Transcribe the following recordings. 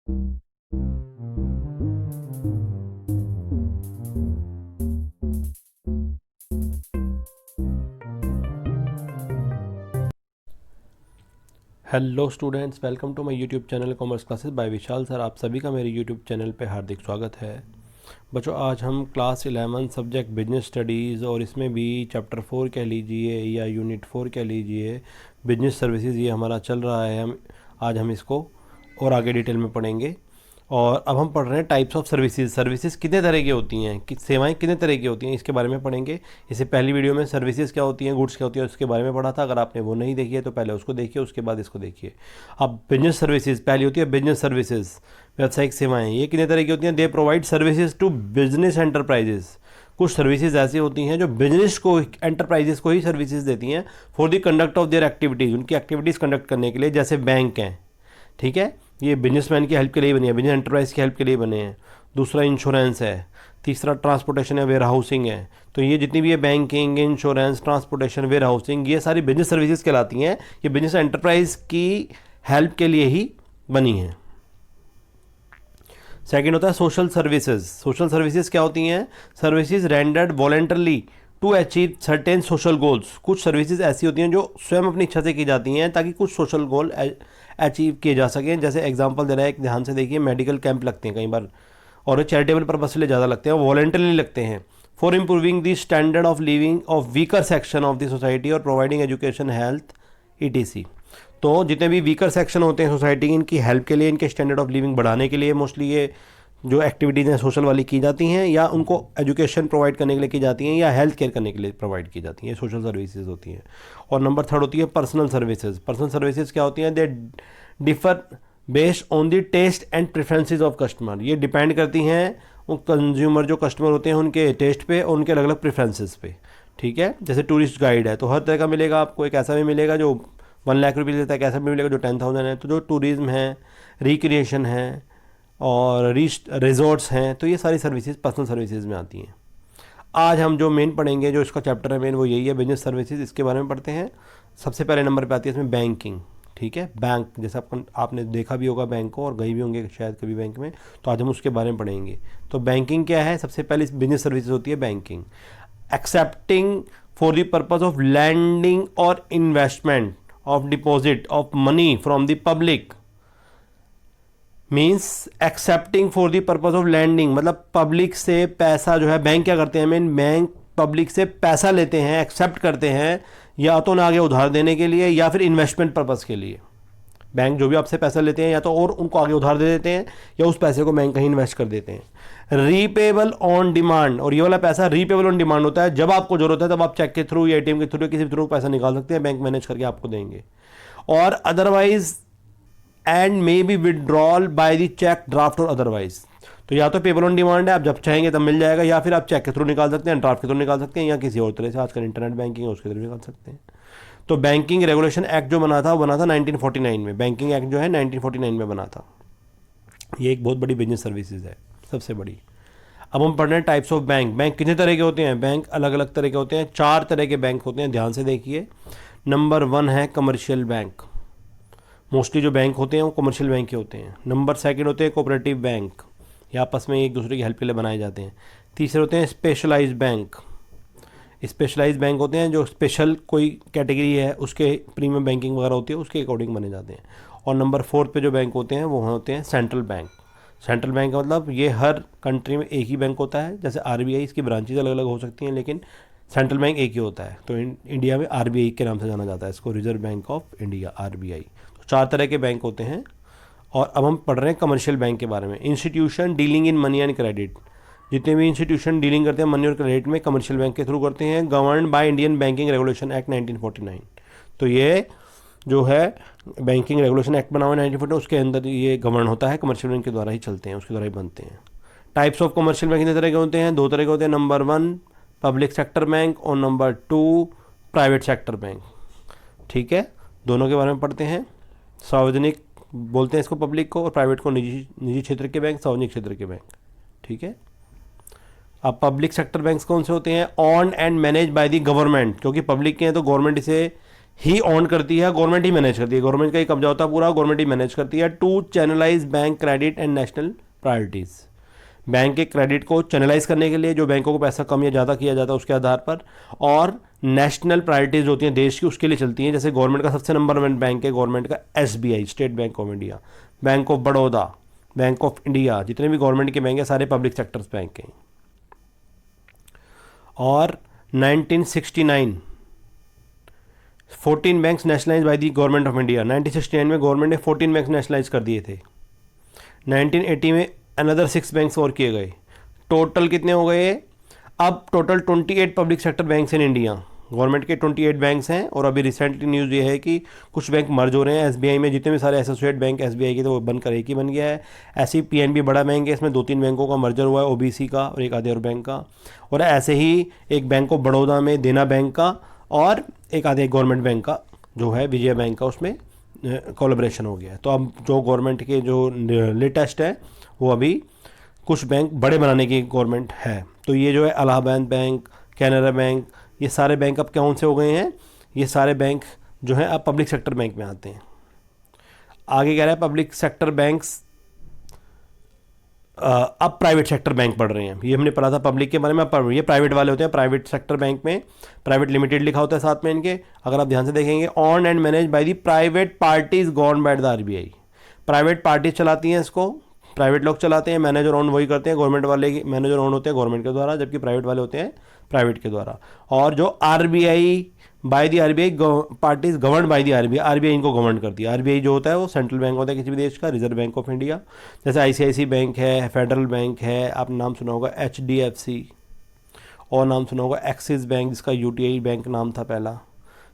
Hello students, welcome to my YouTube channel commerce classes by Vishal sir. आप सभी का मेरे यूट्यूब चैनल पे हार्दिक स्वागत है। बच्चों, आज हम क्लास 11 सब्जेक्ट बिजनेस स्टडीज़ और इसमें भी चैप्टर 4 कह लीजिए या यूनिट 4 कह लीजिए, बिजनेस सर्विसेज, ये हमारा चल रहा है। आज हम इसको और आगे डिटेल में पढ़ेंगे। और अब हम पढ़ रहे हैं टाइप्स ऑफ सर्विसेज। सर्विसेज कितने तरह की होती हैं, कि सेवाएं कितने तरह की होती हैं, इसके बारे में पढ़ेंगे। इससे पहली वीडियो में सर्विसेज क्या होती हैं, गुड्स क्या होती है, उसके बारे में पढ़ा था। अगर आपने वो नहीं देखी है तो पहले उसको देखिए, उसके बाद इसको देखिए। अब बिजनेस सर्विसेज पहली होती है बिजनेस सर्विसेज, व्यावसायिक सेवाएं। ये कितने तरह की होती हैं? They provide services to business enterprises. कुछ सर्विसेज ऐसी होती हैं जो बिजनेस को, एंटरप्राइजेस को ही सर्विसेज देती हैं for the conduct of their activities, उनकी एक्टिविटीज़ कंडक्ट करने के लिए। जैसे बैंक हैं, ठीक है, ये बिजनेसमैन की हेल्प के लिए बने हैं, बिजनेस एंटरप्राइज की हेल्प के लिए बने हैं। दूसरा इंश्योरेंस है। तीसरा ट्रांसपोर्टेशन या वेयर हाउसिंग है। तो ये जितनी भी है banking, insurance, transportation, warehousing, ये सारी बिजनेस सर्विसेज कहलाती हैं। ये बिजनेस एंटरप्राइज की हेल्प के लिए ही बनी हैं। सेकेंड होता है सोशल सर्विसेज। सोशल सर्विसेज क्या होती हैं? Services rendered voluntarily to achieve certain social goals. कुछ सर्विसेज ऐसी होती हैं जो स्वयं अपनी इच्छा से की जाती हैं ताकि कुछ सोशल गोल अचीव किए जा सकें। जैसे एग्जांपल दे रहा है, एक ध्यान से देखिए, मेडिकल कैंप लगते हैं कई बार, और चैरिटेबल पर्पज के लिए ज़्यादा लगते हैं, वॉलेंटरली लगते हैं। For improving the standard of living of weaker section of the society और प्रोवाइडिंग एजुकेशन, हेल्थ, ईटीसी। तो जितने भी वीकर सेक्शन होते हैं सोसाइटी, इनकी हेल्प के लिए, इनके स्टैंडर्ड ऑफ लिविंग बढ़ाने के लिए मोस्टली ये जो एक्टिविटीज़ हैं सोशल वाली की जाती हैं, या उनको एजुकेशन प्रोवाइड करने के लिए की जाती हैं, या हेल्थ केयर करने के लिए प्रोवाइड की जाती हैं। ये सोशल सर्विसेज होती हैं। और नंबर थर्ड होती है पर्सनल सर्विसेज। पर्सनल सर्विसेज क्या होती हैं? They differ based on the taste and preferences of customer. ये डिपेंड करती हैं वो कंज्यूमर, जो कस्टमर होते हैं, उनके टेस्ट पे और उनके अलग अलग प्रेफरेंसेस पे, ठीक है। जैसे टूरिस्ट गाइड है तो हर तरह का मिलेगा आपको। एक ऐसा भी मिलेगा जो 1 लाख रुपये देता है, कैसा भी मिलेगा जो 10,000 है। तो जो टूरिज्म है, रिक्रिएशन है और रिजॉर्ट्स हैं, तो ये सारी सर्विसेज पर्सनल सर्विसेज में आती हैं। आज हम जो मेन पढ़ेंगे, जो इसका चैप्टर है मेन, वो यही है, बिजनेस सर्विसेज। इसके बारे में पढ़ते हैं। सबसे पहले नंबर पे आती है इसमें बैंकिंग, ठीक है। बैंक, जैसे आपने देखा भी होगा बैंक को, और गई भी होंगे शायद कभी बैंक में, तो आज हम उसके बारे में पढ़ेंगे। तो बैंकिंग क्या है? सबसे पहले बिजनेस सर्विसेज होती है banking. Accepting for the purpose of lending और investment of deposit of money from the public. Means accepting for the purpose of lending, मतलब पब्लिक से पैसा जो है, बैंक क्या करते हैं, मेन बैंक पब्लिक से पैसा लेते हैं, एक्सेप्ट करते हैं, या तो ना आगे उधार देने के लिए या फिर इन्वेस्टमेंट पर्पज़ के लिए। बैंक जो भी आपसे पैसा लेते हैं, या तो और उनको आगे उधार दे देते हैं, या उस पैसे को बैंक कहीं इन्वेस्ट कर देते हैं। रीपेबल ऑन डिमांड, और ये वाला पैसा रीपेबल ऑन डिमांड होता है। जब आपको जरूरत है तब आप चेक के थ्रू या एटीएम के थ्रू, किसी भी थ्रू पैसा निकाल सकते हैं, बैंक मैनेज करके आपको देंगे। और otherwise and may be withdrawal by the cheque, draft और अदरवाइज। तो या तो पेबल ऑन डिमांड है, आप जब चाहेंगे तब मिल जाएगा, या फिर आप चेक के थ्रू निकाल सकते हैं, ड्राफ्ट के थ्रू निकाल सकते हैं, या किसी और तरह से, आजकल इंटरनेट बैंकिंग है उसके थ्रू निकाल सकते हैं। तो बैंकिंग रेगुलेशन एक्ट जो बना था, वो बना था 1949 में। बैंकिंग एक्ट जो है 1949 में बना था। ये एक बहुत बड़ी बिजनेस सर्विसेज है, सबसे बड़ी। अब हम पढ़ रहे हैं टाइप्स ऑफ बैंक। बैंक कितने तरह के होते हैं? बैंक अलग अलग तरह के होते हैं। 4 तरह के बैंक होते हैं, ध्यान से देखिए। नंबर 1 है कमर्शियल बैंक। मोस्टली जो बैंक होते हैं वो कमर्शियल बैंक के होते हैं। नंबर 2 होते हैं कोऑपरेटिव बैंक, ये आपस में एक दूसरे की हेल्प के लिए बनाए जाते हैं। तीसरे होते हैं स्पेशलाइज्ड बैंक। स्पेशलाइज्ड बैंक होते हैं जो स्पेशल कोई कैटेगरी है, उसके प्रीमियम बैंकिंग वगैरह होती है, उसके अकॉर्डिंग बने जाते हैं। और नंबर 4 पे जो बैंक होते हैं वो होते हैं सेंट्रल बैंक। सेंट्रल बैंक का मतलब ये हर कंट्री में एक ही बैंक होता है। जैसे आरबीआई, इसकी ब्रांचेज अलग अलग हो सकती हैं, लेकिन सेंट्रल बैंक एक ही होता है। तो इंडिया में आरबीआई के नाम से जाना जाता है इसको, reserve bank of India, RBI. तो 4 तरह के बैंक होते हैं। और अब हम पढ़ रहे हैं कमर्शियल बैंक के बारे में। Institution dealing in money and credit, जितने भी इंस्टीट्यूशन डीलिंग करते हैं मनी और क्रेडिट में, कमर्शियल बैंक के थ्रू करते हैं। Governed by Indian banking regulation act 1949। तो ये जो है बैंकिंग रेगुलेशन एक्ट बना हुआ है 1949, उसके अंदर ये गवर्न होता है, कमर्शियल बैंक के द्वारा ही चलते हैं, उसके द्वारा ही बनते हैं। टाइप्स ऑफ कमर्शियल बैंक कितने तरह के होते हैं? 2 तरह के होते हैं। नंबर 1 पब्लिक सेक्टर बैंक और नंबर 2 प्राइवेट सेक्टर बैंक, ठीक है। दोनों के बारे में पढ़ते हैं। सार्वजनिक बोलते हैं इसको, पब्लिक को, और प्राइवेट को निजी क्षेत्र के बैंक, सार्वजनिक क्षेत्र के बैंक, ठीक है। अब पब्लिक सेक्टर बैंक्स कौन से होते हैं? On and manage by the government, क्योंकि पब्लिक के हैं तो गवर्नमेंट इसे ही ऑन करती है, गवर्नमेंट ही मैनेज करती है, गवर्नमेंट का ही कब्जा होता है पूरा, गवर्नमेंट ही मैनेज करती है। To channelise bank credit and national priorities, bank के क्रेडिट को चैनलाइज करने के लिए, जो बैंकों को पैसा कम या ज़्यादा किया जाता है उसके आधार पर, और नेशनल प्रायोरिटीज़ होती हैं देश की, उसके लिए चलती हैं। जैसे गवर्नमेंट का सबसे नंबर 1 बैंक है गवर्नमेंट का SBI, state bank of India, bank of Baroda, bank of India, जितने भी गवर्नमेंट के बैंक हैं सारे पब्लिक सेक्टर्स बैंक हैं। और 1969 14 banks nationalise by the government of India, 1969 में गवर्नमेंट ने 14 बैंक्स नेशनलाइज कर दिए थे। 1980 में अनदर 6 बैंक्स और किए गए। टोटल कितने हो गए? अब total 28 public sector banks in India, government के 28 बैंक्स हैं। और अभी रिसेंटली न्यूज़ ये है कि कुछ बैंक मर्ज हो रहे हैं SBI में, जितने भी सारे एसोसिएट बैंक SBI के थे वो बनकर एक ही बन गया है। ऐसे ही PNB बड़ा बैंक है, इसमें 2-3 बैंकों का मर्जर हुआ है, OBC का और एक आधे और बैंक का। और ऐसे ही एक बैंक ऑफ बड़ौदा में देना बैंक का और एक आधे गवर्नमेंट बैंक का जो है विजया बैंक का, उसमें कोलैबोरेशन हो गया है। तो अब जो गवर्नमेंट के जो लेटेस्ट है वो अभी कुछ बैंक बड़े बनाने की गवर्नमेंट है। तो ये जो है इलाहाबाद बैंक, कैनरा बैंक, ये सारे बैंक अब कौन से हो गए हैं? ये सारे बैंक जो हैं अब पब्लिक सेक्टर बैंक में आते हैं। आगे कह रहा है पब्लिक सेक्टर बैंक्स अब प्राइवेट सेक्टर बैंक पढ़ रहे हैं। ये हमने पढ़ा था पब्लिक के बारे में, अब पढ़ रहे हैं ये प्राइवेट वाले होते हैं। प्राइवेट सेक्टर बैंक में प्राइवेट लिमिटेड लिखा होता है साथ में इनके, अगर आप ध्यान से देखेंगे। On and manage by the private parties govern by the RBI, private parties चलाती हैं इसको, प्राइवेट लोग चलाते हैं, मैनेजर ऑन वही करते हैं। गवर्नमेंट वाले मैनेजर ऑन होते हैं गवर्नमेंट के द्वारा, जबकि प्राइवेट वाले होते हैं प्राइवेट के द्वारा। और जो RBI by the RBI parties govern by the RBI इनको गवर्न करती है। RBI जो होता है वो सेंट्रल बैंक होता है किसी भी देश का, रिजर्व बैंक ऑफ इंडिया। जैसे ICICI बैंक है, फेडरल बैंक है, आपने नाम सुना होगा HDFC, और नाम सुना होगा एक्सिस बैंक जिसका UTI बैंक नाम था पहला,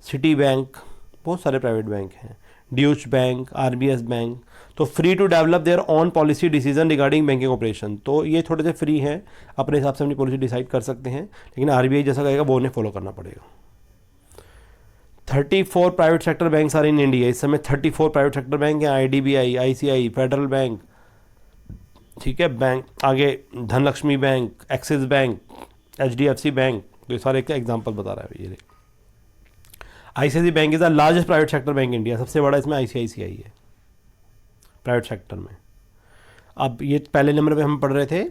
सिटी बैंक, बहुत सारे प्राइवेट बैंक हैं, ड्यूच बैंक, RBS बैंक। तो free to develop their on policy decision regarding banking operation, तो ये थोड़े से फ्री हैं, अपने हिसाब से अपनी पॉलिसी डिसाइड कर सकते हैं, लेकिन RBI जैसा कहेगा वो उन्हें फॉलो करना पड़ेगा। 34 private sector banks are in India, इस समय 34 प्राइवेट सेक्टर बैंक हैं। IDBI, ICI, फेडरल बैंक, ठीक है, बैंक आगे Dhanlaxmi bank, axis bank, HDFC bank, तो ये सारे एग्जाम्पल बता रहा है। ये ICICI bank is the largest private sector bank India, सबसे बड़ा इसमें ICICI है प्राइवेट सेक्टर में। अब ये पहले नंबर पे हम पढ़ रहे थे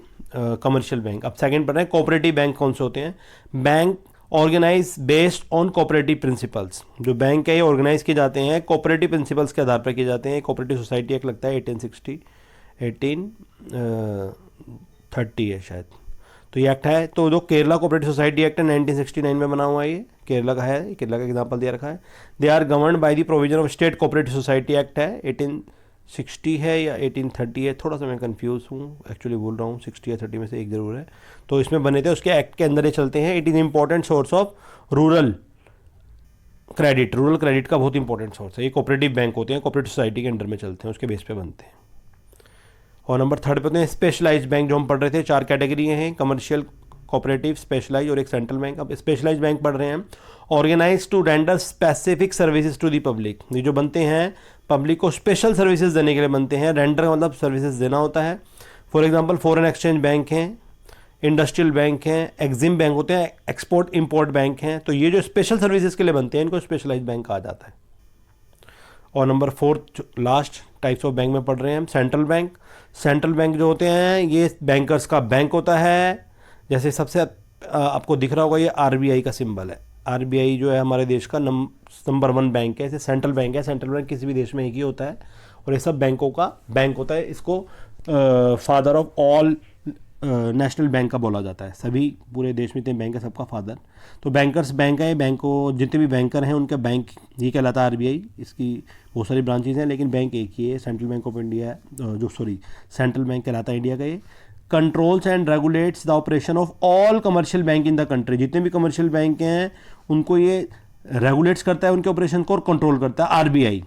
कमर्शियल बैंक, अब सेकंड पढ़ रहे हैं कोऑपरेटिव बैंक कौन से होते हैं। Bank organise based on cooperative principles, जो बैंक है ये ऑर्गेनाइज किए जाते हैं कोऑपरेटिव प्रिंसिपल्स के आधार पर किए जाते हैं। कोऑपरेटिव सोसाइटी एक्ट लगता है 1830 है शायद, तो ये एक्ट है। तो जो केरला कोऑपरेटिव सोसाइटी एक्ट है 1969 में बना हुआ है, ये केरला का है, केरला का एग्जाम्पल दिया रखा है। They are governed by the provision of state cooperative society act है, 1860 है या 1830 है, थोड़ा सा मैं कंफ्यूज हूँ, एक्चुअली बोल रहा हूँ 60 या 30 में से एक जरूर है। तो इसमें बने थे, उसके एक्ट के अंदर ये चलते हैं। It is important source of rural credit, rural credit का बहुत इंपॉर्टेंट सोर्स है। ये कोऑपरेटिव बैंक होते हैं, कोऑपरेटिव सोसाइटी के अंडर में चलते हैं, उसके बेस पे बनते हैं। और नंबर 3 पे होते हैं स्पेशलाइज्ड बैंक, जो हम पढ़ रहे थे 4 कैटेगरी हैं, कमर्शियल, कोऑपरेटिव, स्पेशलाइज और एक सेंट्रल बैंक। अब स्पेशलाइज्ड बैंक पढ़ रहे हैं। Organise to render specific services to the public, ये जो बनते हैं पब्लिक को स्पेशल सर्विसेज देने के लिए बनते हैं। रेंडर का मतलब सर्विसेज देना होता है। For example foreign exchange bank हैं, इंडस्ट्रियल बैंक हैं, एग्जिम बैंक होते हैं, एक्सपोर्ट इंपोर्ट बैंक हैं। तो ये जो स्पेशल सर्विसेज के लिए बनते हैं इनको स्पेशलाइज्ड बैंक कहा जाता है। और number 4 last types of bank में पढ़ रहे हैं हम, सेंट्रल बैंक। सेंट्रल बैंक जो होते हैं ये बैंकर्स का बैंक होता है। जैसे सबसे आपको दिख रहा होगा ये RBI का सिंबल है। RBI जो है हमारे देश का नंबर 1 बैंक है, ऐसे सेंट्रल बैंक है। सेंट्रल बैंक किसी भी देश में एक ही होता है और ये सब बैंकों का बैंक होता है। इसको father of all national bank का बोला जाता है। सभी पूरे देश में इतने बैंक है सबका फादर। तो बैंकर्स बैंक है, बैंक को जितने भी बैंकर हैं उनका बैंक ही कहलाता है RBI। इसकी बहुत सारी ब्रांचेज हैं लेकिन बैंक एक ही है, central bank of India, central bank कहलाता है इंडिया का ये। Controls and regulates the operation of all commercial bank in the country, जितने भी कमर्शियल बैंक हैं उनको ये रेगुलेट्स करता है, उनके ऑपरेशन को, और कंट्रोल करता है RBI।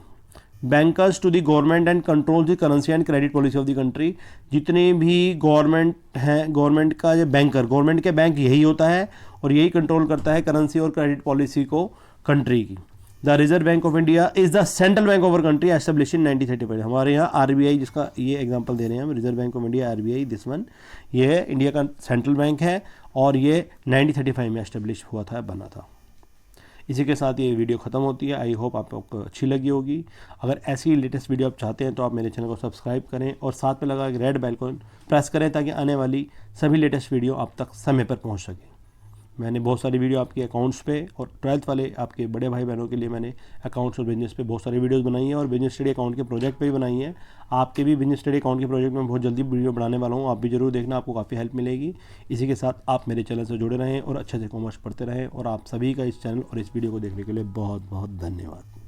Bankers to the government and control the currency and credit policy of the country, जितने भी गवर्नमेंट हैं, गवर्नमेंट का जो बैंकर, गवर्नमेंट के बैंक यही होता है और यही कंट्रोल करता है करेंसी और क्रेडिट पॉलिसी को कंट्री की। The reserve bank of India is the central bank of our country establish in 1935। हमारे यहाँ RBI, जिसका ये एग्जांपल दे रहे हैं हम, reserve bank of India RBI, this one, ये इंडिया का सेंट्रल बैंक है और ये 1935 में एस्टेब्लिश हुआ था, बना था। इसी के साथ ये वीडियो ख़त्म होती है। आई होप आपको अच्छी लगी होगी। अगर ऐसी लेटेस्ट वीडियो आप चाहते हैं तो आप मेरे चैनल को सब्सक्राइब करें और साथ में लगा एक रेड बेल को प्रेस करें ताकि आने वाली सभी लेटेस्ट वीडियो आप तक समय पर पहुंच सके। मैंने बहुत सारी वीडियो आपके अकाउंट्स पे और 12th वाले आपके बड़े भाई बहनों के लिए मैंने अकाउंट्स और बिजनेस पे बहुत सारी वीडियोस बनाई हैं और बिजनेस स्टडी अकाउंट के प्रोजेक्ट पे भी बनाई हैं। आपके भी बिजनेस स्टडी अकाउंट के प्रोजेक्ट में बहुत जल्दी वीडियो बनाने वाला हूँ, आप भी जरूर देखना, आपको काफ़ी हेल्प मिलेगी। इसी के साथ आप मेरे चैनल से जुड़े रहें और अच्छे से कॉमर्स पढ़ते रहें। और आप सभी का इस चैनल और इस वीडियो को देखने के लिए बहुत बहुत धन्यवाद।